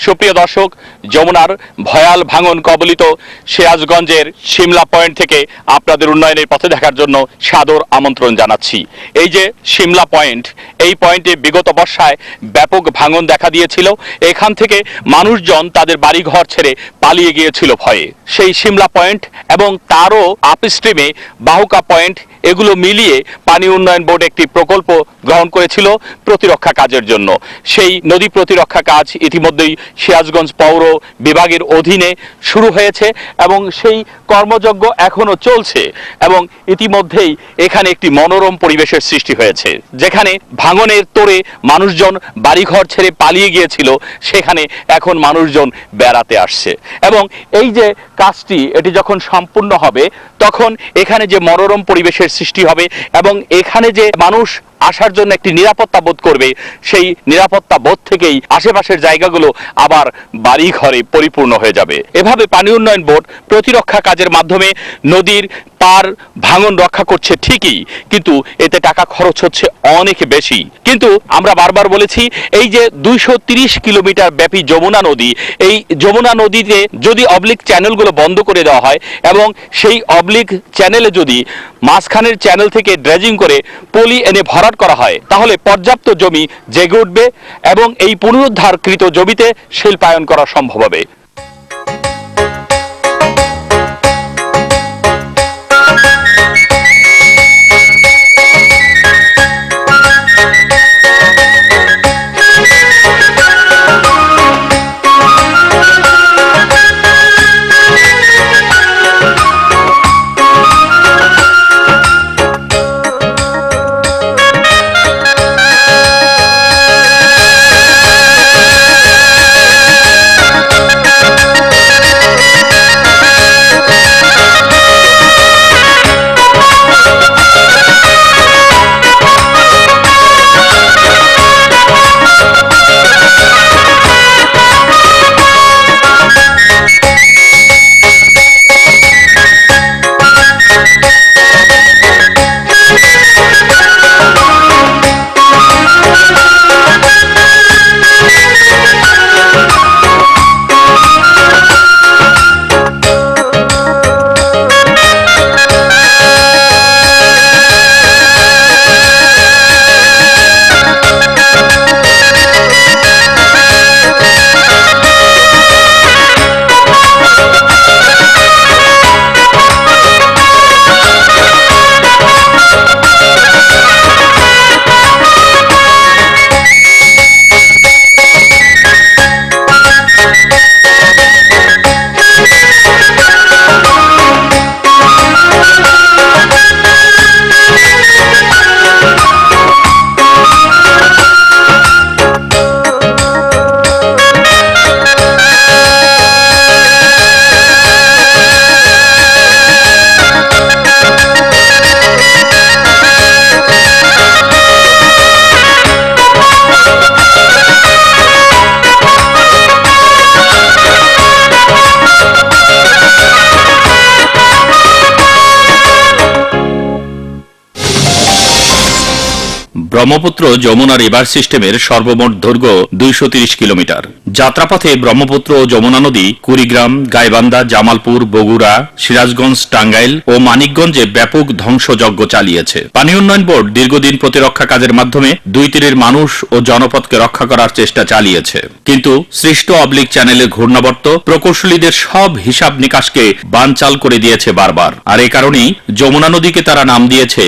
সুপ্রিয় দর্শক, যমুনার ভয়াল ভাঙন কবলিত সিরাজগঞ্জের শিমলা পয়েন্ট থেকে আপনাদের উন্নয়নের পথে দেখার জন্য সাদর আমন্ত্রণ জানাচ্ছি। এই যে শিমলা পয়েন্ট, এই পয়েন্টে বিগত বর্ষায় ব্যাপক ভাঙন দেখা দিয়েছিল। এখান থেকে মানুষজন তাদের বাড়িঘর ছেড়ে পালিয়ে গিয়েছিল ভয়ে। সেই শিমলা পয়েন্ট এবং তারও আপস্ট্রিমে বাহুকা পয়েন্ট, এগুলো মিলিয়ে পানি উন্নয়ন বোর্ড একটি প্রকল্প গ্রহণ করেছিল প্রতিরক্ষা কাজের জন্য। সেই নদী প্রতিরক্ষা কাজ ইতিমধ্যেই সিরাজগঞ্জ পৌর বিভাগের অধীনে শুরু হয়েছে এবং সেই কর্মযজ্ঞ এখনো চলছে এবং ইতিমধ্যেই এখানে একটি মনোরম পরিবেশের সৃষ্টি হয়েছে। যেখানে ভাঙনের তোড়ে মানুষজন বাড়িঘর ছেড়ে পালিয়ে গিয়েছিল, সেখানে এখন মানুষজন বেড়াতে আসছে এবং এই যে কাজটি, এটি যখন সম্পূর্ণ হবে তখন এখানে যে মনোরম পরিবেশের সৃষ্টি হবে এবং এখানে যে মানুষ আসার জন্য একটি নিরাপত্তা বোধ করবে, সেই নিরাপত্তা বোধ থেকেই আশেপাশের জায়গাগুলো আবার বাড়ি ঘরে পরিপূর্ণ হয়ে যাবে। এভাবে পানি উন্নয়ন বোর্ড প্রতিরক্ষা কাজের মাধ্যমে নদীর পার ভাঙন রক্ষা করছে ঠিকই, কিন্তু এতে টাকা খরচ হচ্ছে অনেক বেশি। কিন্তু আমরা বারবার বলেছি, এই যে 230 কিলোমিটার ব্যাপী যমুনা নদী, এই যমুনা নদীতে যদি অবলিক চ্যানেলগুলো বন্ধ করে দেওয়া হয় এবং সেই অবলিক চ্যানেলে যদি মাঝখানের চ্যানেল থেকে ড্রেজিং করে পলি এনে ভরাট করা হয়, তাহলে পর্যাপ্ত জমি জেগে উঠবে এবং এই পুনরুদ্ধারকৃত জমিতে শিল্পায়ন করা সম্ভব হবে। ব্রহ্মপুত্র যমুনা রিভার সিস্টেমের সর্বমোট দৈর্ঘ্য 230 কিলোমিটার। যাত্রাপথে ব্রহ্মপুত্র ও যমুনা নদী কুড়িগ্রাম, গাইবান্ধা, জামালপুর, বগুড়া, সিরাজগঞ্জ, টাঙ্গাইল ও মানিকগঞ্জে ব্যাপক ধ্বংসযজ্ঞ চালিয়েছে। পানি উন্নয়ন বোর্ড দীর্ঘদিন প্রতিরক্ষা কাজের মাধ্যমে দুই তীরের মানুষ ও জনপদকে রক্ষা করার চেষ্টা চালিয়েছে, কিন্তু সৃষ্ট অবলিক চ্যানেলের ঘূর্ণাবর্ত প্রকৌশলীদের সব হিসাব নিকাশকে বানচাল করে দিয়েছে বারবার। আর এ কারণেই যমুনা নদীকে তারা নাম দিয়েছে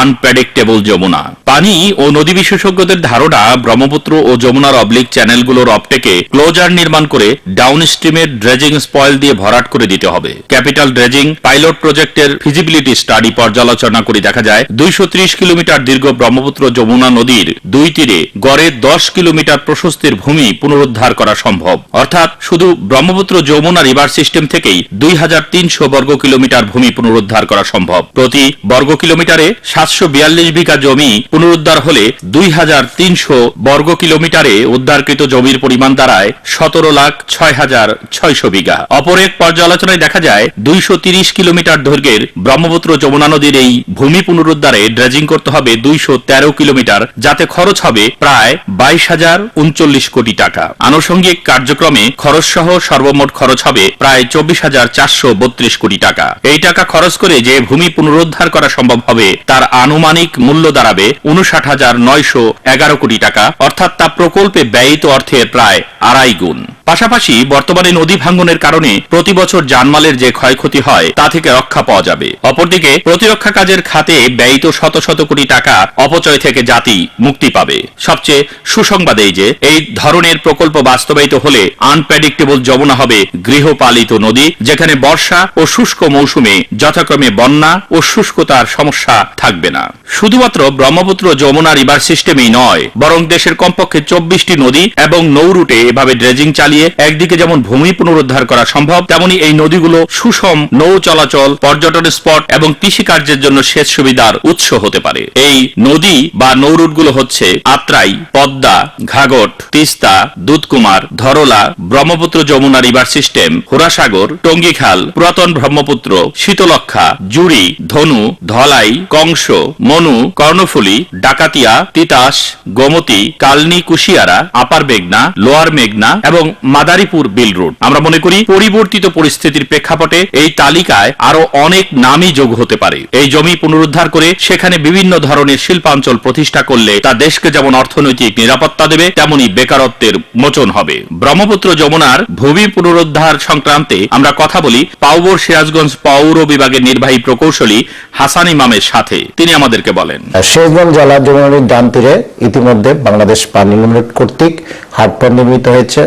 আনপ্রেডিক্টেবল যমুনা। পানি ও নদী বিশেষজ্ঞদের ধারণা, ব্রহ্মপুত্র ও যমুনার অবলিক চ্যানেলগুলোর অপটেকে ক্লোজার নির্মাণ করে ডাউন স্ট্রিমের ড্রেজিং স্পয়েল দিয়ে ভরাট করে দিতে হবে। ক্যাপিটাল ড্রেজিং পাইলট প্রজেক্টের ফিজিবিলিটি স্টাডি পর্যালোচনা করে দেখা যায় 230 কিলোমিটার দীর্ঘ ব্রহ্মপুত্র যমুনা নদীর দুই তীরে গড়ে 10 কিলোমিটার প্রশস্তির ভূমি পুনরুদ্ধার করা সম্ভব। অর্থাৎ শুধু ব্রহ্মপুত্র যমুনা রিভার সিস্টেম থেকেই 2300 বর্গ কিলোমিটার ভূমি পুনরুদ্ধার করা সম্ভব। প্রতি বর্গ কিলোমিটারে 742 বিঘা জমি পুনরুদ্ধার হলে 2300 বর্গ কিলোমিটারে উদ্ধারকৃত জমির পরিমাণ দাঁড়ায় 17,06,600 বিঘা। অপর এক পর্যালোচনায় দেখা যায় 230 কিলোমিটার দৈর্ঘ্যের ব্রহ্মপুত্র যমুনা নদীর এই ভূমি পুনরুদ্ধারে ড্রেজিং করতে হবে 213 কিলোমিটার, যাতে খরচ হবে প্রায় 22,039 কোটি টাকা। আনুষঙ্গিক কার্যক্রমে খরচ সহ সর্বমোট খরচ হবে প্রায় 24,432 কোটি টাকা। এই টাকা খরচ করে যে ভূমি পুনরুদ্ধার করা সম্ভব হবে তার আনুমানিক মূল্য দাঁড়াবে 59,911 কোটি টাকা, অর্থাৎ তা প্রকল্পে ব্যয়িত অর্থের প্রায় 2.5 গুণ। পাশাপাশি বর্তমানে নদী ভাঙ্গনের কারণে প্রতি বছর জানমালের যে ক্ষয়ক্ষতি হয় তা থেকে রক্ষা পাওয়া যাবে। অপরদিকে প্রতিরক্ষা কাজের খাতে ব্যয়িত শত শত কোটি টাকা অপচয় থেকে জাতি মুক্তি পাবে। সবচেয়ে সুসংবাদ এই যে এই ধরনের প্রকল্প বাস্তবায়িত হলে আনপ্রেডিক্টেবল যমুনা হবে গৃহপালিত নদী, যেখানে বর্ষা ও শুষ্ক মৌসুমে যথাক্রমে বন্যা ও শুষ্কতার সমস্যা থাকবে না। শুধুমাত্র ব্রহ্মপুত্র যমুনা রিভার সিস্টেমেই নয়, বরং দেশের কমপক্ষে 24টি নদী এবং নৌরুটে এভাবে ড্রেজিং চালিয়ে একদিকে যেমন ভূমি পুনরুদ্ধার করা সম্ভব, তেমনি এই নদীগুলো সুষম নৌ চলাচল, পর্যটন স্পট এবং কৃষিকার্যের জন্য সেচ সুবিধার উৎস হতে পারে। এই নদী বা নৌরুটগুলো হচ্ছে আত্রাই, পদ্মা, ঘাঘট, তিস্তা, দুধকুমার, ধরলা, ব্রহ্মপুত্র যমুনা রিভার সিস্টেম, হুরাসাগর, টঙ্গীখাল, পুরাতন ব্রহ্মপুত্র, শীতলক্ষা, জুড়ি, ধনু, ধলাই, কংস, মনু, কর্ণফুলী, ডাকাতিয়া, তিতাস, গোমতী, কালনী, কুশিয়ারা, আপার মেঘনা, লোয়ার মেঘনা এবং মাদারীপুর বিল রোড। আমরা মনে করি পরিবর্তিত পরিস্থিতির প্রেক্ষাপটে এই তালিকায় আরো অনেক নামই যোগ হতে পারে। এই জমি পুনরুদ্ধার করে সেখানে বিভিন্ন ধরনের শিল্পাঞ্চল প্রতিষ্ঠা করলে তা দেশকে যেমন অর্থনৈতিক নিরাপত্তা দেবে, তেমনি বেকারত্বের মোচন হবে। ব্রহ্মপুত্র যমুনার ভূমি পুনরুদ্ধার সংক্রান্তে আমরা কথা বলি পাউবর সিরাজগঞ্জ পৌর বিভাগের নির্বাহী প্রকৌশলী হাসান ইমামের সাথে। তিনি আমাদেরকে বলেন, সিরাজগঞ্জ জেলা যমুনা নদীর ডান তীরে ইতিমধ্যে বাংলাদেশ পানি লিমিটেড কর্তৃক হাটপথ নির্মিত হয়েছে।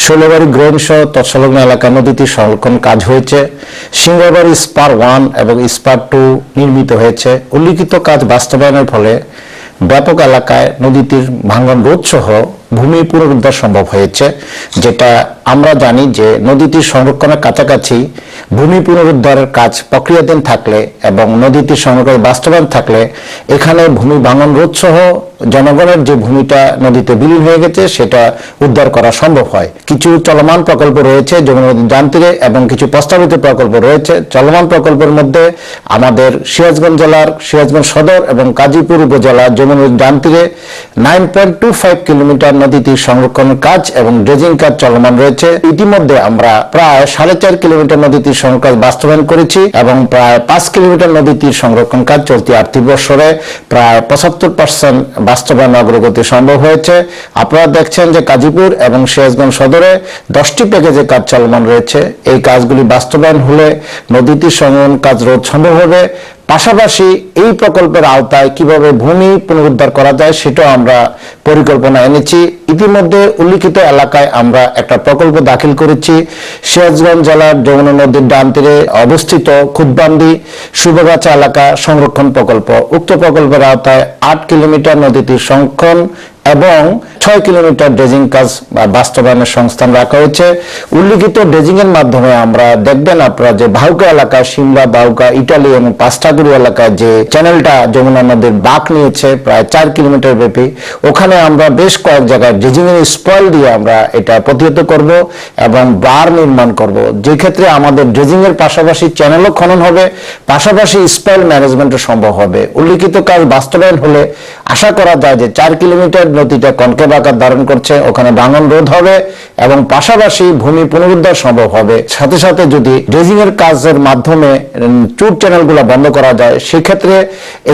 ষোলবাড়ি গ্রেন সহ তৎসংলগ্ন এলাকা নদীটি সংরক্ষণ কাজ হয়েছে। সিংহবাড়ি স্পার 1 এবং স্পার 2 নির্মিত হয়েছে। উল্লিখিত কাজ বাস্তবায়নের ফলে ব্যাপক এলাকায় নদীটির ভাঙ্গন রোধ সহ ভূমি পুনরুদ্ধার সম্ভব হয়েছে। যেটা আমরা জানি যে নদীটির সংরক্ষণের কাছাকাছি ভূমি পুনরুদ্ধারের কাজ প্রক্রিয়াধীন থাকলে এবং নদীটির সংরক্ষণ বাস্তবায়ন থাকলে এখানে ভূমি ভাঙন রোধ সহ জনগণের যে ভূমিটা নদীতে বিলীন হয়ে গেছে সেটা উদ্ধার করা সম্ভব হয়। কিছু চলমান প্রকল্প রয়েছে যমুনা নদীর ডান তীরে এবং কিছু প্রস্তাবিত প্রকল্প রয়েছে। চলমান প্রকল্পের মধ্যে আমাদের সিরাজগঞ্জ জেলার সিরাজগঞ্জ সদর এবং গাজীপুর উপজেলার যমুনা নদীর ডান তীরে 9.25 কিলোমিটার নদীটির সংরক্ষণের কাজ এবং ড্রেজিং কাজ চলমান রয়েছে। ইতিমধ্যে আমরা প্রায় 4.5 কিলোমিটার নদীটির সংরক্ষণ কাজ বাস্তবায়ন করেছি এবং প্রায় 5 কিলোমিটার নদীটির সংরক্ষণ কাজ চলতি আর্থিক বছরে প্রায় 75% বাস্তবায়ন অগ্রগতি সম্ভব হয়েছে। আপনারা দেখছেন যে গাজীপুর এবং সিরাজগঞ্জ সদরে 10টি প্যাকেজে কাজ চলমান রয়েছে। এই কাজগুলি বাস্তবায়ন হলে নদীটির সংরক্ষণ কাজ রোধ সম্ভব হবে। পাশাপাশি এই প্রকল্পের আওতায় কিভাবে ভূমি পুনরুদ্ধার করা যায় সেটাও আমরা পরিকল্পনা এনেছি। ইতিমধ্যে উল্লিখিত এলাকায় আমরা একটা প্রকল্প দাখিল করেছি। সিরাজগঞ্জ জেলার যমুনা নদীর ডান তীরে অবস্থিত খুদবান্দি শুভগাছা এলাকা সংরক্ষণ প্রকল্প। উক্ত প্রকল্পের আওতায় 8 কিলোমিটার নদীটির সংরক্ষণ এবং 6 কিলোমিটার ড্রেজিং কাজ বাস্তবায়নের সংস্থান রাখা হয়েছে। উল্লিখিত ড্রেজিং এর মাধ্যমে আমরা দেখবেন আপনারা যে বাহুকা এলাকা, সিমলা, বাহুকা, ইটালি এবং পাঁচটাগুড়ি এলাকায় যে চ্যানেলটা যমুনা নদীর বাঁক নিয়েছে প্রায় 4 কিলোমিটার ব্যাপী, ওখানে আমরা বেশ কয়েক জায়গায় ড্রেজিং এর স্পয়েল দিয়ে আমরা এটা প্রতিহত করব এবং বার নির্মাণ করব। যে ক্ষেত্রে আমাদের ড্রেজিং এর পাশাপাশি চ্যানেলও খনন হবে, পাশাপাশি স্পয়েল ম্যানেজমেন্টও সম্ভব হবে। উল্লিখিত কাজ বাস্তবায়ন হলে আশা করা যায় যে 4 কিলোমিটার নদীটা কনকেভ আকার ধারণ করছে, ওখানে ভাঙন রোধ হবে এবং পাশাপাশি ভূমি পুনরুদ্ধার সম্ভব হবে। সাথে সাথে যদি ড্রেজিং এর কাজের মাধ্যমে চুট চ্যানেলগুলো বন্ধ করা যায় সেক্ষেত্রে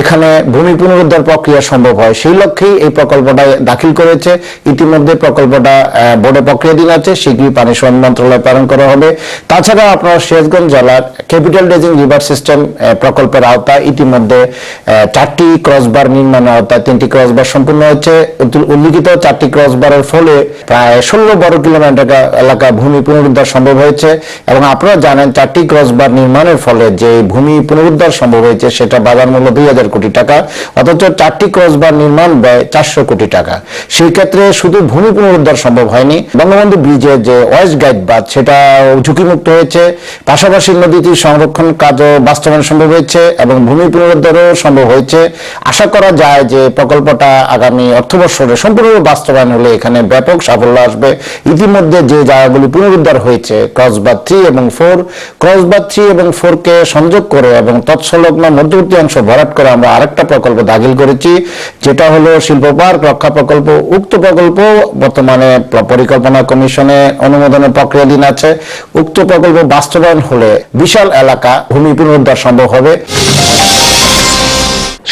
এখানে ভূমি পুনরুদ্ধার প্রক্রিয়া সম্ভব হয়। সেই লক্ষ্যেই এই প্রকল্পটা দাখিল করেছে। ইতিমধ্যে প্রকল্পটা বোর্ডে প্রক্রিয়াধীন আছে, শীঘ্রই পানি সম্পদ মন্ত্রণালয়ে প্রেরণ করা হবে। তাছাড়া আপনার সিরাজগঞ্জ জেলার ক্যাপিটাল ড্রেজিং রিভার সিস্টেম প্রকল্পের আওতায় ইতিমধ্যে 4টি ক্রসবার নির্মাণের আওতায় 3টি ক্রসবার সম্পূর্ণ হয়েছে। উল্লিখিত 4টি ক্রসবারের ফলে প্রায় 16 বর্গ কিলোমিটার এলাকা ভূমি পুনরুদ্ধার সম্ভব হয়েছে এবং আপনারা জানেন 4টি ক্রসবার নির্মাণের ফলে যে ভূমি পুনরুদ্ধার সম্ভব হয়েছে সেটা বাজার মূল্য 2000 কোটি টাকা, অথচ 4টি ক্রসবার নির্মাণ ব্যয় 400 কোটি টাকা। সেই ক্ষেত্রে শুধু ভূমি পুনরুদ্ধার সম্ভব হয়নি, বঙ্গবন্ধু ব্রিজের যে ওয়েস্ট গাইড বাঁধ সেটা ঝুঁকিমুক্ত হয়েছে, পাশাপাশি নদীটির সংরক্ষণ কাজও বাস্তবায়ন সম্ভব হয়েছে এবং ভূমি পুনরুদ্ধারও সম্ভব হয়েছে। আশা করা যায় যে প্রকল্পটা আগামী অর্থবর্ষে সম্পূর্ণ বাস্তবায়ন হলে এখানে ব্যাপক সাফল্য আসবে। ইতিমধ্যে যে জায়গাগুলি পুনরুদ্ধার হয়েছে ক্রসবার 3 এবং 4, ক্রসবার 3 এবং 4 কে সংযোগ করে এবং তৎসংলগ্ন মধ্যবর্তী অংশ ভরাট করে আমরা আরেকটা প্রকল্প দাখিল করেছি, যেটা হলো শিল্প পার্ক রক্ষা প্রকল্প। উক্ত প্রকল্প বর্তমানে পরিকল্পনা কমিশনে অনুমোদনের প্রক্রিয়াধীন আছে। উক্ত প্রকল্প বাস্তবায়ন হলে বিশাল এলাকা ভূমি পুনরুদ্ধার সম্ভব হবে।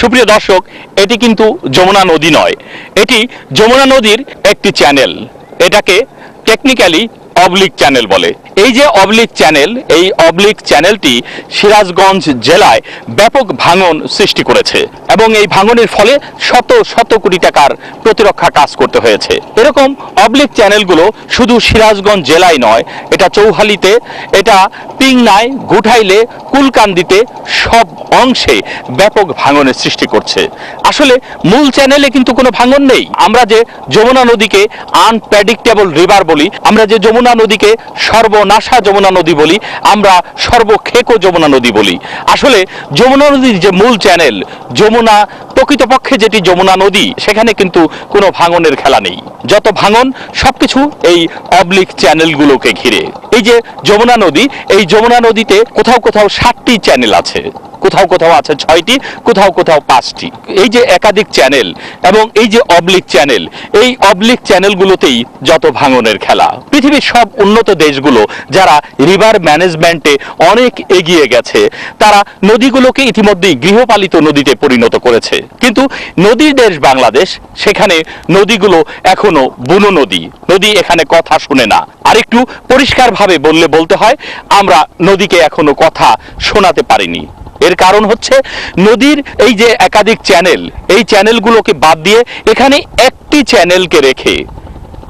সুপ্রিয় দর্শক, এটি কিন্তু যমুনা নদী নয়, এটি যমুনা নদীর একটি চ্যানেল। এটাকে টেকনিক্যালি অবলিক চ্যানেল বলে। এই যে অবলিক চ্যানেল, এই অবলিক চ্যানেলটি সিরাজগঞ্জ জেলায় ব্যাপক ভাঙন সৃষ্টি করেছে এবং এই ভাঙনের ফলে শত শত কোটি টাকার প্রতিরক্ষা কাজ করতে হয়েছে। এরকম অবলিক চ্যানেলগুলো শুধু সিরাজগঞ্জ জেলায় নয়, এটা চৌহালিতে, এটা পিংনায়, গুঠাইলে, কুলকান্দিতে সব অংশে ব্যাপক ভাঙনের সৃষ্টি করছে। আসলে মূল চ্যানেলে কিন্তু কোনো ভাঙন নেই। আমরা যে যমুনা নদীকে আনপ্রেডিক্টেবল রিভার বলি, আমরা যে যমুনা নদীকে সর্বনাশা যমুনা নদী বলি, আমরা সর্বক্ষেকো যমুনা নদী বলি। আসলে যমুনা নদীর যে মূল চ্যানেল যমুনা, প্রকৃতপক্ষে যেটি যমুনা নদী, সেখানে কিন্তু কোনো ভাঙনের খেলা নেই। যত ভাঙন সবকিছু এই অবলিক চ্যানেলগুলোকে ঘিরে। এই যে যমুনা নদী, এই যমুনা নদীতে কোথাও কোথাও 7টি চ্যানেল আছে, কোথাও কোথাও আছে 6টি, কোথাও কোথাও 5টি। এই যে একাধিক চ্যানেল এবং এই যে অবলিক চ্যানেল, এই অবলিক চ্যানেলগুলোতেই যত ভাঙনের খেলা। পৃথিবীর সব উন্নত দেশগুলো যারা রিভার ম্যানেজমেন্টে অনেক এগিয়ে গেছে, তারা নদীগুলোকে ইতিমধ্যেই গৃহপালিত নদীতে পরিণত করেছে। কিন্তু নদীর দেশ বাংলাদেশ, সেখানে নদীগুলো এখনো বুনো নদী। নদী এখানে কথা শুনে না। আর একটু পরিষ্কারভাবে বলতে হয়, আমরা নদীকে এখনো কথা শোনাতে পারিনি। এর কারণ হচ্ছে নদীর এই যে একাধিক চ্যানেল, এই চ্যানেলগুলোকে বাদ দিয়ে এখানে একটি চ্যানেলকে রেখে,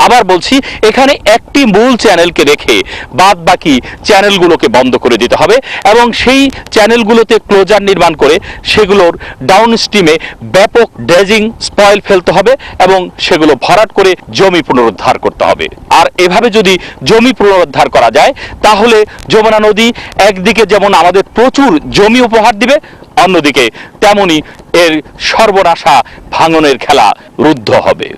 আবার বলছি, এখানে একটি মূল চ্যানেলকে রেখে বাদ বাকি চ্যানেলগুলোকে বন্ধ করে দিতে হবে এবং সেই চ্যানেলগুলোতে ক্লোজার নির্মাণ করে সেগুলোর ডাউন স্ট্রিমে ব্যাপক ড্রেজিং স্পয়েল ফেলতে হবে এবং সেগুলো ভরাট করে জমি পুনরুদ্ধার করতে হবে। আর এভাবে যদি জমি পুনরুদ্ধার করা যায়, তাহলে যমুনা নদী একদিকে যেমন আমাদের প্রচুর জমি উপহার দিবে, অন্যদিকে তেমনি এর সর্বনাশা ভাঙনের খেলা রুদ্ধ হবে।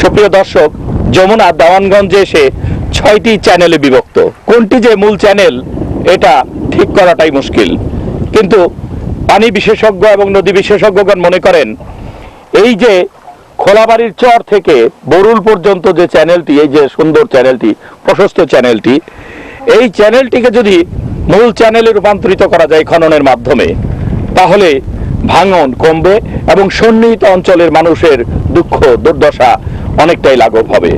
সুপ্রিয় দর্শক, যমুনা দেওয়ানগঞ্জে এসে 6টি চ্যানেলে বিভক্ত। কোনটি যে মূল চ্যানেল এটা ঠিক করাটাই মুশকিল। কিন্তু পানি বিশেষজ্ঞ এবং নদী বিশেষজ্ঞগণ মনে করেন, এই যে খোলাবাড়ির চর থেকে বরুল পর্যন্ত যে চ্যানেলটি, এই যে সুন্দর চ্যানেলটি, প্রশস্ত চ্যানেলটি, এই চ্যানেলটিকে যদি মূল চ্যানেলে রূপান্তরিত করা যায় খননের মাধ্যমে, তাহলে ভাঙন কমবে এবং সন্নিহিত অঞ্চলের মানুষের দুঃখ দুর্দশা অনেকটাই লাঘব হবে।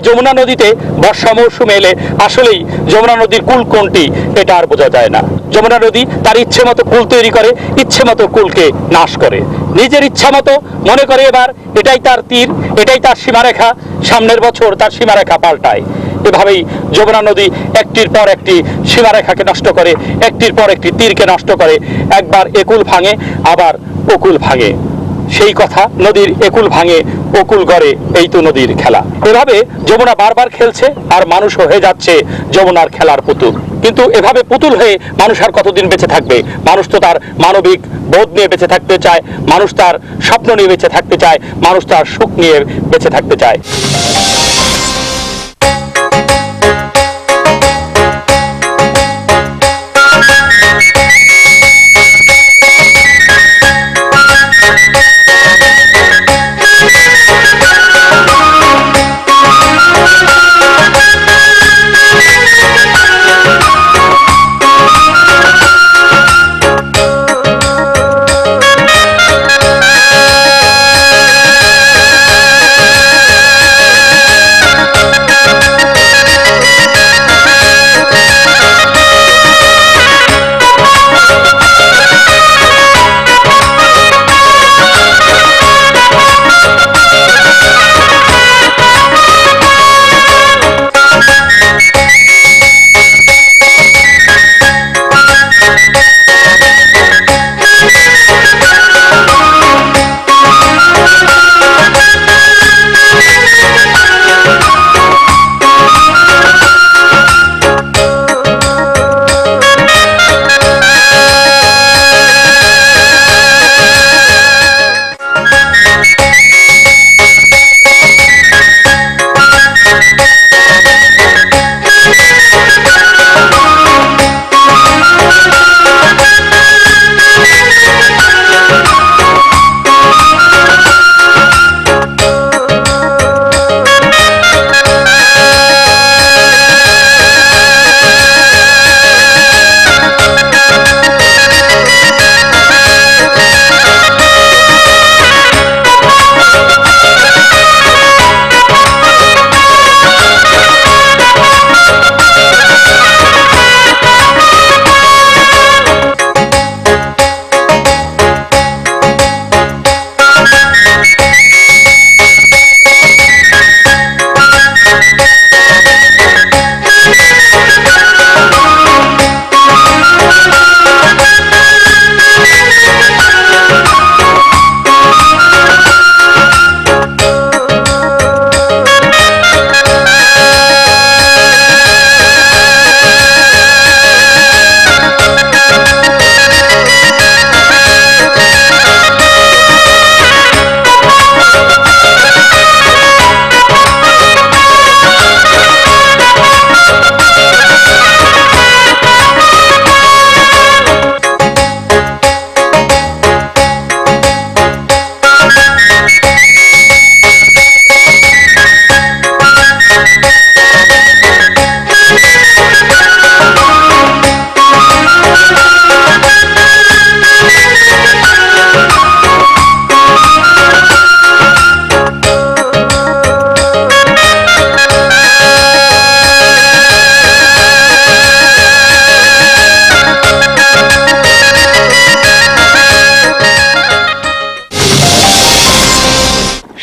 যমুনা নদীতে বর্ষা মৌসুমে এলে আসলেই যমুনা নদীর কুল কোনটি এটা আর বোঝা যায় না। যমুনা নদী তার ইচ্ছে মতো কুল তৈরি করে, ইচ্ছে মতো কুলকে নাশ করে, নিজের ইচ্ছা মতো মনে করে এবার এটাই তার তীর, এটাই তার সীমারেখা, সামনের বছর তার সীমারেখা পাল্টায়। এভাবেই যমুনা নদী একটির পর একটি সীমারেখাকে নষ্ট করে, একটির পর একটি তীরকে নষ্ট করে, একবার একুল ভাঙে আবার অকুল ভাঙে। সেই কথা, নদীর একুল ভাঙে অকুল গড়ে, এই তো নদীর খেলা। এভাবে যমুনা বারবার খেলছে আর মানুষ হয়ে যাচ্ছে যমুনার খেলার পুতুল। কিন্তু এভাবে পুতুল হয়ে মানুষ আর কতদিন বেঁচে থাকবে? মানুষ তো তার মানবিক বোধ নিয়ে বেঁচে থাকতে চায়, মানুষ তার স্বপ্ন নিয়ে বেঁচে থাকতে চায়, মানুষ তার সুখ নিয়ে বেঁচে থাকতে চায়।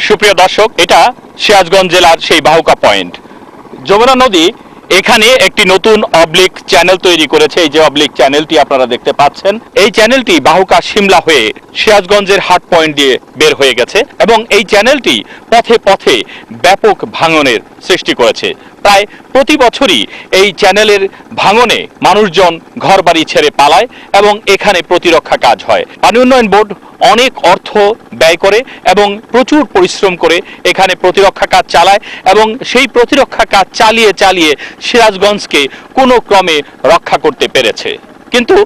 সুপ্রিয় দর্শক, এটা সিরাজগঞ্জ জেলার সেই বাহুকা পয়েন্ট। যমুনা নদী এখানে একটি নতুন অবলিক চ্যানেল তৈরি করেছে। এই যে অবলিক চ্যানেলটি আপনারা দেখতে পাচ্ছেন, এই চ্যানেলটি বাহুকা সিমলা হয়ে সিরাজগঞ্জের হাট পয়েন্ট দিয়ে বের হয়ে গেছে এবং এই চ্যানেলটি পথে পথে ব্যাপক ভাঙনের সৃষ্টি করেছে। প্রায় প্রতি বছরই এই চ্যানেলের ভাঙনে মানুষজন ঘরবাড়ি ছেড়ে পালায় এবং এখানে প্রতিরক্ষা কাজ হয়। পানি উন্নয়ন বোর্ড অনেক অর্থ ব্যয় করে এবং প্রচুর পরিশ্রম করে এখানে প্রতিরক্ষা কাজ চালায় এবং সেই প্রতিরক্ষা কাজ চালিয়ে চালিয়ে সিরাজগঞ্জকে কোনো ক্রমে রক্ষা করতে পেরেছে। কিন্তু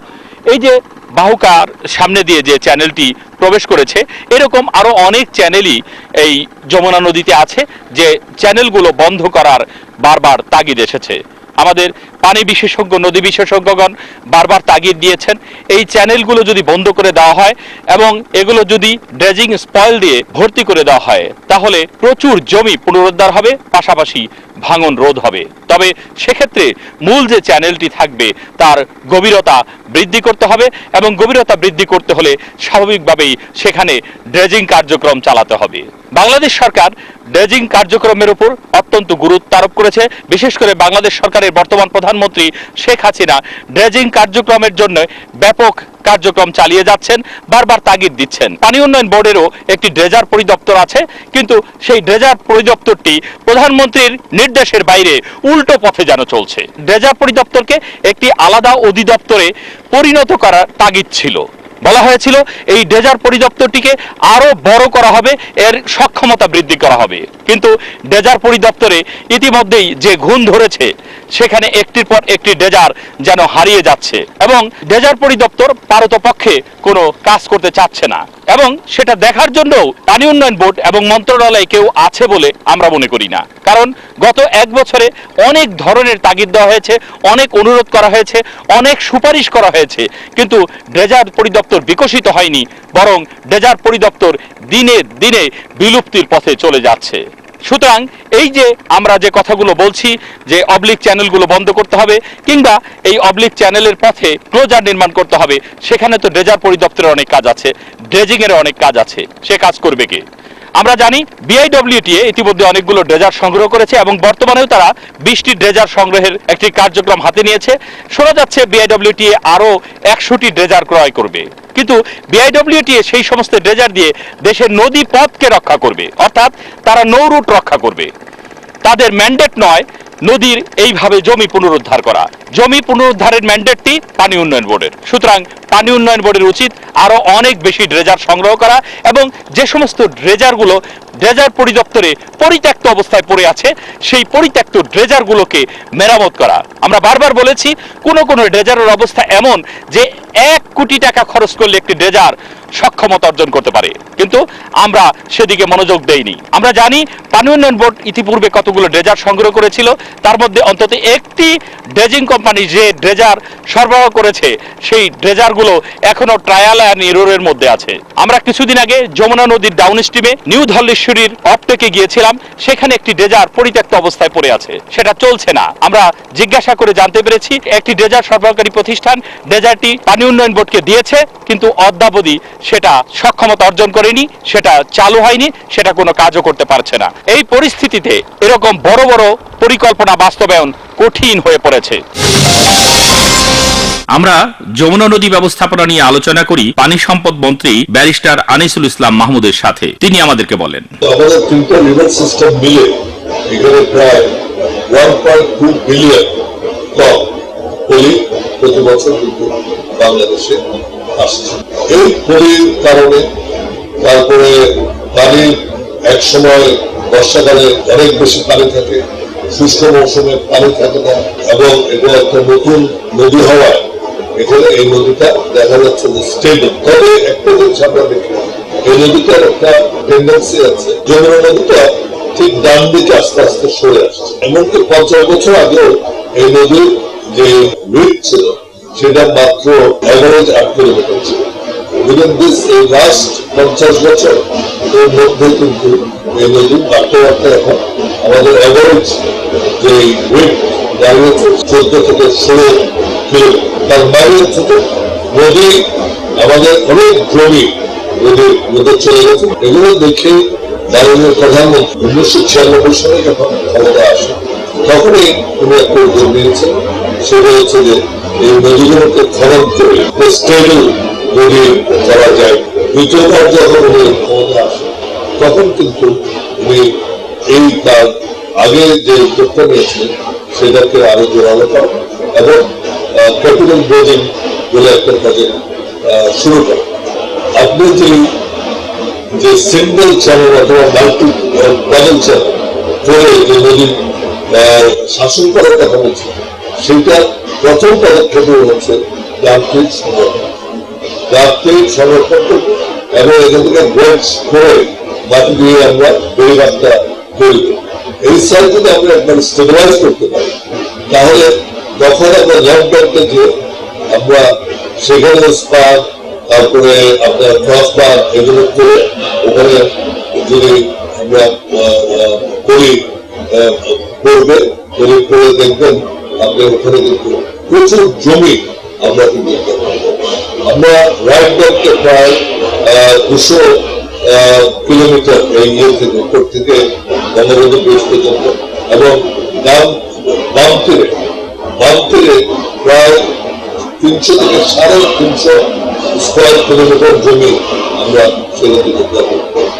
এই যে বাহুকার সামনে দিয়ে যে চ্যানেলটি প্রবেশ করেছে, এরকম আরো অনেক চ্যানেলই এই যমুনা নদীতে আছে যে চ্যানেলগুলো বন্ধ করার বারবার তাগিদ এসেছে। আমাদের পানি বিশেষজ্ঞ, নদী বিশেষজ্ঞগণ বারবার তাগিদ দিয়েছেন। এই চ্যানেলগুলো যদি বন্ধ করে দেওয়া হয় এবং এগুলো যদি ড্রেজিং স্পয়েল দিয়ে ভর্তি করে দেওয়া হয়, তাহলে প্রচুর জমি পুনরুদ্ধার হবে, পাশাপাশি ভাঙন রোধ হবে। তবে সেক্ষেত্রে মূল যে চ্যানেলটি থাকবে তার গভীরতা বৃদ্ধি করতে হবে এবং গভীরতা বৃদ্ধি করতে হলে স্বাভাবিকভাবেই সেখানে ড্রেজিং কার্যক্রম চালাতে হবে। বাংলাদেশ সরকার ড্রেজিং কার্যক্রমের উপর অত্যন্ত গুরুত্ব আরোপ করেছে। বিশেষ করে বাংলাদেশ সরকারের বর্তমান প্রধানমন্ত্রী শেখ হাসিনা ড্রেজিং কার্যক্রমের জন্য ব্যাপক কার্যক্রম চালিয়ে যাচ্ছেন, বারবার তাগিদ দিচ্ছেন। পানি উন্নয়ন বোর্ডেরও একটি ড্রেজার পরিদপ্তর আছে, কিন্তু সেই ড্রেজার পরিদপ্তরটি প্রধানমন্ত্রীর নির্দেশের বাইরে উল্টো পথে যেন চলছে। ড্রেজার পরিদপ্তরকে একটি আলাদা অধিদপ্তরে পরিণত করার তাগিদ ছিল। বলা হয়েছিল এই ড্রেজার পরিদপ্তরটিকে আরো বড় করা হবে, এর সক্ষমতা বৃদ্ধি করা হবে। কিন্তু ড্রেজার পরিদপ্তরে ইতিমধ্যেই যে ঘুণ ধরেছে, সেখানে একটির পর একটি ড্রেজার যেন হারিয়ে যাচ্ছে এবং ড্রেজার পরিদপ্তর পারতপক্ষে কোনো কাজ করতে চাচ্ছে না এবং সেটা দেখার জন্য পানি উন্নয়ন বোর্ড এবং মন্ত্রণালয়ে কেউ আছে বলে আমরা মনে করি না। কারণ গত এক বছরে অনেক ধরনের তাগিদ দেওয়া হয়েছে, অনেক অনুরোধ করা হয়েছে, অনেক সুপারিশ করা হয়েছে, কিন্তু ড্রেজার পরিদপ্তর বিকশিত হয়নি, বরং ড্রেজার পরিদপ্তর দিনে দিনে বিলুপ্তির পথে চলে যাচ্ছে। সুতরাং এই যে আমরা যে কথাগুলো বলছি যে অবলিক চ্যানেলগুলো বন্ধ করতে হবে কিংবা এই অবলিক চ্যানেলের পথে ক্লোজার নির্মাণ করতে হবে, সেখানে তো ড্রেজার পরিদপ্তরের অনেক কাজ আছে, ড্রেজিং এর অনেক কাজ আছে, সে কাজ করবে কে? আমরা জানি বিআইডব্লিউটিএ ইতিমধ্যে অনেকগুলো ড্রেজার সংগ্রহ করেছে এবং বর্তমানেও তারা 20টি ড্রেজার সংগ্রহের একটি কার্যক্রম হাতে নিয়েছে। শোনা যাচ্ছে বিআইডব্লিউটিএ আরো 100টি ড্রেজার ক্রয় করবে, কিন্তু বিআইডব্লিউটিএ সেই সমস্ত ড্রেজার দিয়ে দেশের নদী পথকে রক্ষা করবে, অর্থাৎ তারা নৌরুট রক্ষা করবে। তাদের ম্যান্ডেট নয় নদীর এইভাবে জমি পুনরুদ্ধার করা। জমি পুনরুদ্ধারের ম্যান্ডেটটি পানি উন্নয়ন বোর্ডের। সুতরাং পানি উন্নয়ন বোর্ডের উচিত আরো অনেক বেশি ড্রেজার সংগ্রহ করা এবং যে সমস্ত ড্রেজারগুলো ড্রেজার পরিদপ্তরে পরিত্যক্ত অবস্থায় পড়ে আছে, সেই পরিত্যক্ত ড্রেজারগুলোকে মেরামত করা। আমরা বারবার বলেছি কোনো কোনো ড্রেজারের অবস্থা এমন যে 1 কোটি টাকা খরচ করলে একটি ড্রেজার সক্ষমতা অর্জন করতে পারে, কিন্তু আমরা সেদিকে মনোযোগ দেইনি। আমরা জানি পানি উন্নয়ন বোর্ড ইতিপূর্বে কতগুলো ড্রেজার সংগ্রহ করেছিল, তার মধ্যে অন্তত একটি ড্রেজিং কোম্পানি যে ড্রেজার সরবরাহ করেছে সেই ড্রেজারগুলো এখনো ট্রায়াল অ্যান্ড এররের মধ্যে আছে। আমরা কিছুদিন আগে যমুনা নদীর ডাউন স্ট্রিমে নিউ ধলেশ্বরীর অপটেকে গিয়েছিলাম, সেখানে একটি ড্রেজার পরিত্যক্ত অবস্থায় পড়ে আছে, সেটা চলছে না। আমরা জিজ্ঞাসা করে জানতে পেরেছি একটি ড্রেজার সরবরাহকারী প্রতিষ্ঠান ড্রেজারটি পানি উন্নয়ন বোর্ডকে দিয়েছে, কিন্তু অদ্যাবধি সেটা সক্ষমতা অর্জন করেনি, সেটা চালু হয়নি, সেটা কোনো কাজও করতে পারছে না। এই পরিস্থিতিতে এরকম বড় বড় পরিকল্পনা বাস্তবায়ন কঠিন হয়ে পড়েছে। আমরা যমুনা নদী ব্যবস্থাপনা নিয়ে আলোচনা করি পানি সম্পদ মন্ত্রী ব্যারিস্টার আনিসুল ইসলাম মাহমুদের সাথে। তিনি আমাদেরকে বলেন, আমাদের তিনটা রিভার সিস্টেম মিলে এখানে প্রায় 1.2 বিলিয়ন টন পলি প্রতি বছর কিন্তু বাংলাদেশে আসছে। এই পলির কারণে তারপরে পানির এক সময় বর্ষাকালে অনেক বেশি পানি থাকে, শুষ্ক মৌসুমে পানি থাকে না এবং এটা একটা নতুন নদী হওয়ায় এখানে এই নদীটা দেখা যাচ্ছে যে স্টেবল। তবে একটা জিনিস আমরা দেখি, এই নদীটার একটা টেন্ডেন্সি আছে, যমুনা নদীটা ঠিক ডান দিকে আস্তে আস্তে সরে আসছে। এমনকি 50 বছর আগেও এই নদীর যে উইথ ছিল সেটা মাত্র এভারেজ 8 কিলোমিটার ছিল। উইদিন দিস এই লাস্ট 50 বছর এর মধ্যে কিন্তু এই নদীর বাড়তে বাড়তে এখন আমাদের এভারেজ যে উইথ দাঁড়িয়েছে 14 থেকে 16 কিলোমিটার। তার মানে হচ্ছে নদী আমাদের অনেক জমি নদীর মধ্যে চলে গেছে। এগুলো দেখে মাননীয় প্রধানমন্ত্রী 1996 সালে যখন ক্ষমতা আসে তখনই উনি একটা উদ্যোগ নিয়েছেন, সেটা হচ্ছে যে এই নদীগুলোকে খনন করে স্টেবল নদী করা যায়। দ্বিতীয়বার যখন উনি ক্ষমতা আসে তখন কিন্তু উনি এই তার আগে যে উদ্যোগটা নিয়েছিলেন সেটাকে আরো জোরালো করেন এবং ক্যাপিটাল ড্রেজিং বলে একটা প্রজেক্ট শুরু করেন। আপনি যে সিঙ্গেল চ্যানেল অথবা মাল্টি ডাবল চ্যানেল করে যে নদীর শাসন করার কথা বলছে, সেটা প্রথম পদক্ষেপ হচ্ছে যান্ত্রিক সংরক্ষণ। যান্ত্রিক সংরক্ষণ করবো এবং এখান থেকে ব্রেডস করে মাটি দিয়ে আমরা বেড়িবাঁধটা তৈরি করি। এই সাইড যদি আমরা একবার স্টেবিলাইজ করতে পারি তাহলে তখন আমরা লকডাউনটা যে আমরা সেখানে স্পার, তারপরে আপনার ক্রসবার এগুলো করে ওখানে যদি আমরা করি করবে করে দেখবেন আপনি ওখানে কিন্তু প্রচুর জমি আমরা কিন্তু আমরা রাইট ব্যাংকে প্রায় 200 কিলোমিটার এই ইয়ে থেকে উত্তর থেকে বঙ্গবন্ধু ব্রিজ পর্যন্ত এবং বাম তীরে প্রায় 300 থেকে 350 স্কোয়ার কিলোমিটার জমি আমরা সেখান থেকে উদ্ধার করতে পারি।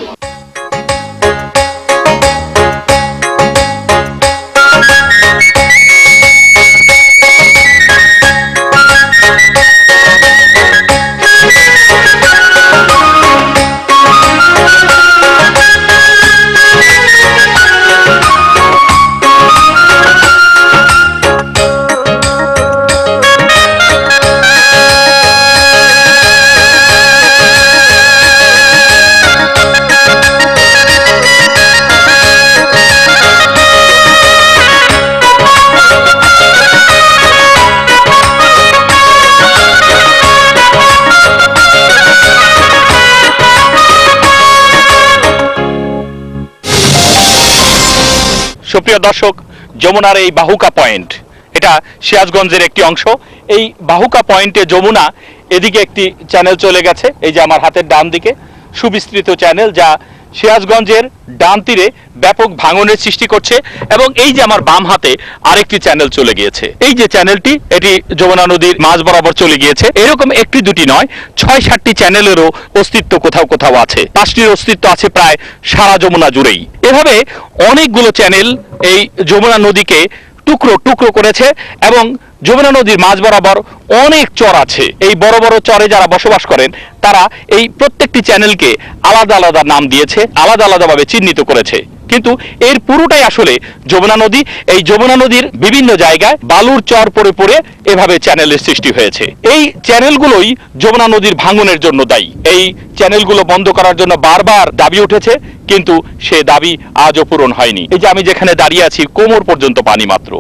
সুপ্রিয় দর্শক, যমুনার এই বাহুকা পয়েন্ট, এটা সিরাজগঞ্জের একটি অংশ। এই বাহুকা পয়েন্টে যমুনা, এদিকে একটি চ্যানেল চলে গেছে, এই যে আমার হাতের ডান দিকে সুবিস্তৃত চ্যানেল, যা সিরাজগঞ্জের ডান তীরে ব্যাপক ভাঙনের সৃষ্টি করছে। এবং এই যে আমার বাম হাতে আরেকটি চ্যানেল চলে গিয়েছে, এই যে চ্যানেলটি, এটি যমুনা নদীর মাঝ বরাবর চলে গিয়েছে। এরকম একটি দুটি নয়, 6-7টি চ্যানেলেরও অস্তিত্ব কোথাও কোথাও আছে। 5টির অস্তিত্ব আছে প্রায় সারা যমুনা জুড়েই। এভাবে অনেকগুলো চ্যানেল এই যমুনা নদীকে টুকরো টুকরো করেছে এবং যমুনা নদীর মাঝ বরাবর অনেক চর আছে। এই বড় বড় চরে যারা বসবাস করেন তারা এই প্রত্যেকটি চ্যানেলকে আলাদা আলাদা নাম দিয়েছে, আলাদা আলাদাভাবে চিহ্নিত করেছে। কিন্তু এর পুরোটাই আসলে যমুনা নদী। এই যমুনা নদীর বিভিন্ন জায়গায় বালুর চর পড়ে পড়ে এভাবে চ্যানেলের সৃষ্টি হয়েছে। এই চ্যানেলগুলোই যমুনা নদীর ভাঙনের জন্য দায়ী। এই চ্যানেলগুলো বন্ধ করার জন্য বারবার দাবি উঠেছে, কিন্তু সে দাবি আজও পূরণ হয়নি। এই যে আমি যেখানে দাঁড়িয়ে আছি, কোমর পর্যন্ত পানি মাত্র।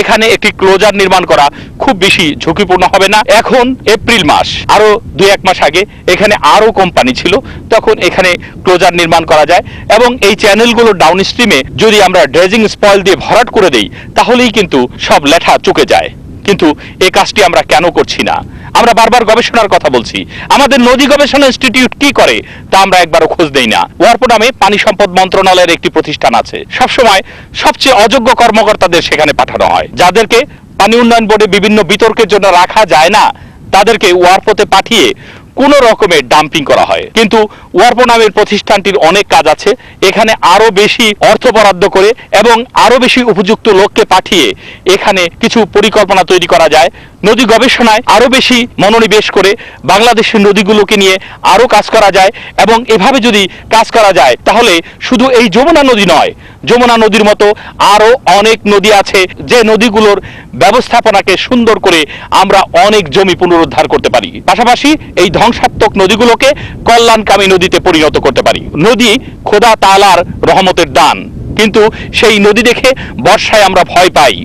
এখানে একটি ক্লোজার নির্মাণ করা খুব বেশি ঝুঁকিপূর্ণ হবে না। এখন এপ্রিল মাস, আরো 2-1 মাস আগে এখানে আরো কম পানি ছিল, তখন এখানে ক্লোজার নির্মাণ করা যায়। এবং এই চ্যানেলগুলো ডাউন স্ট্রিমে যদি আমরা ড্রেজিং স্পয়েল দিয়ে ভরাট করে দেই, তাহলেই কিন্তু সব লেঠা চুকে যায়। কিন্তু এই কাজটি আমরা কেন করছি না? আমরা বারবার গবেষণার কথা বলছি, আমাদের নদী গবেষণা ইনস্টিটিউট কি করে তা আমরা একবারও খোঁজ দেই না। ওয়ারপো নামে পানি সম্পদ মন্ত্রণালয়ের একটি প্রতিষ্ঠান আছে, সবসময় সবচেয়ে অযোগ্য কর্মকর্তাদের সেখানে পাঠানো হয়। যাদেরকে পানি উন্নয়ন বোর্ডে বিভিন্ন বিতর্কের জন্য রাখা যায় না, তাদেরকে ওয়ারপোতে পাঠিয়ে কোন রকমের ডাম্পিং করা হয়। কিন্তু ওয়ারপো নামের প্রতিষ্ঠানটির অনেক কাজ আছে, এখানে আরো বেশি অর্থ বরাদ্দ করে এবং আরো বেশি উপযুক্ত লোককে পাঠিয়ে এখানে কিছু পরিকল্পনা তৈরি করা যায়। নদী গবেষণায় আরো বেশি মনোনিবেশ করে বাংলাদেশের নদীগুলোকে নিয়ে আরো কাজ করা যায়। এবং এভাবে যদি কাজ করা যায়, তাহলে শুধু এই যমুনা নদী নয়, যমুনা নদীর মতো আরো অনেক নদী আছে, যে নদীগুলোর ব্যবস্থাপনাকে সুন্দর করে আমরা অনেক জমি পুনরুদ্ধার করতে পারি। পাশাপাশি এই ধ্বংসাত্মক নদীগুলোকে কল্যাণকামী নদীতে পরিণত করতে পারি। নদী খোদা তাআলার রহমতের দান, কিন্তু সেই নদী দেখে বর্ষায় আমরা ভয় পাই,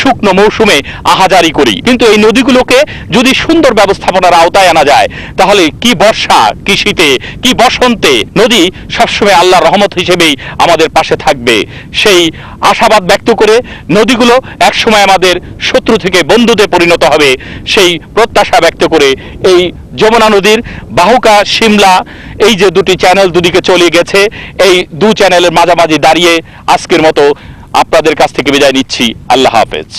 শুকনো মৌসুমে আহাজারি করি। কিন্তু এই নদীগুলোকে যদি সুন্দর ব্যবস্থাপনার আওতায় আনা যায়, তাহলে কি বর্ষা, কি শীতে, কি বসন্তে নদী সবসময় আল্লাহর রহমত হিসেবেই আমাদের পাশে থাকবে। সেই আশাবাদ ব্যক্ত করে নদীগুলো একসময় আমাদের শত্রু থেকে বন্ধুতে পরিণত হবে, সেই প্রত্যাশা ব্যক্ত করে এই যমুনা নদীর বাহুকা শিমলা, এই যে দুটি চ্যানেল দুদিকে চলে গেছে, এই দু চ্যানেলের মাঝামাঝি দাঁড়িয়ে আজকের মতো আপনাদের কাছ থেকে বিদায় নিচ্ছি। আল্লাহ হাফেজ।